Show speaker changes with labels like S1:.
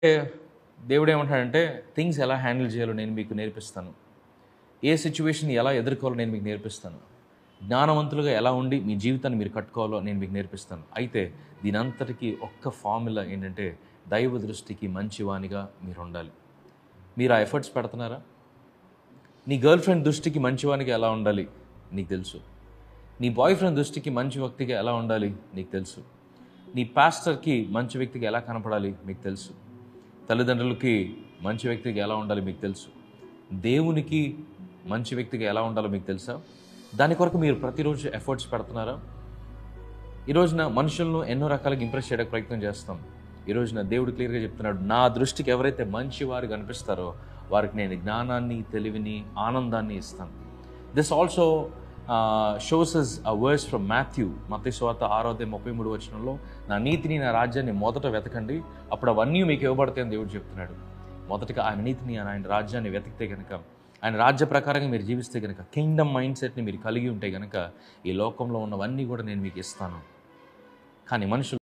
S1: అంటే దేవుడు ఏమంటాడంటే థింగ్స్ ఎలా హ్యాండిల్ చేయాలో నేను మీకు నేర్పిస్తాను. ఏ సిచ్యువేషన్ ఎలా ఎదుర్కోవాలో నేను మీకు నేర్పిస్తాను. జ్ఞానవంతులుగా ఎలా ఉండి మీ జీవితాన్ని మీరు కట్టుకోవాలో నేను మీకు నేర్పిస్తాను. అయితే దీనంతటికీ ఒక్క ఫార్ములా ఏంటంటే దైవ దృష్టికి మంచివానిగా మీరు ఉండాలి. మీరు ఆ ఎఫర్ట్స్ పెడుతున్నారా? నీ గర్ల్ ఫ్రెండ్ దృష్టికి మంచివానిగా ఎలా ఉండాలి నీకు తెలుసు. నీ బాయ్ ఫ్రెండ్ దృష్టికి మంచి వ్యక్తిగా ఎలా ఉండాలి నీకు తెలుసు. నీ పాస్టర్కి మంచి వ్యక్తిగా ఎలా కనపడాలి మీకు తెలుసు. తల్లిదండ్రులకి మంచి వ్యక్తిగా ఎలా ఉండాలి మీకు తెలుసు. దేవునికి మంచి వ్యక్తిగా ఎలా ఉండాలో మీకు తెలుసా? దాని కొరకు మీరు ప్రతిరోజు ఎఫర్ట్స్ పెడుతున్నారా? ఈ రోజున మనుషులను ఎన్నో రకాలుగా ఇంప్రెస్ చేయడానికి ప్రయత్నం చేస్తాం. ఈ రోజున దేవుడు క్లియర్గా చెప్తున్నాడు, నా దృష్టికి ఎవరైతే మంచివారు కనిపిస్తారో వారికి నేను జ్ఞానాన్ని, తెలివిని, ఆనందాన్ని ఇస్తాను. This also shows us a verse from Matthew, మత్తయి సువార్త 6:33 నా నీతిని, నా రాజ్యాన్ని మొదట వెతకండి, అప్పుడు అవన్నీ మీకు ఇవ్వబడతాయని దేవుడు చెప్తున్నాడు. మొదటగా ఆయన నీతిని, ఆయన రాజ్యాన్ని వెతికితే కనుక, ఆయన రాజ్య ప్రకారంగా మీరు జీవిస్తే కనుక, కింగ్డమ్ మైండ్ సెట్ని మీరు కలిగి ఉంటే కనుక ఈ లోకంలో ఉన్నవన్నీ కూడా నేను మీకు ఇస్తాను. కానీ మనుషులు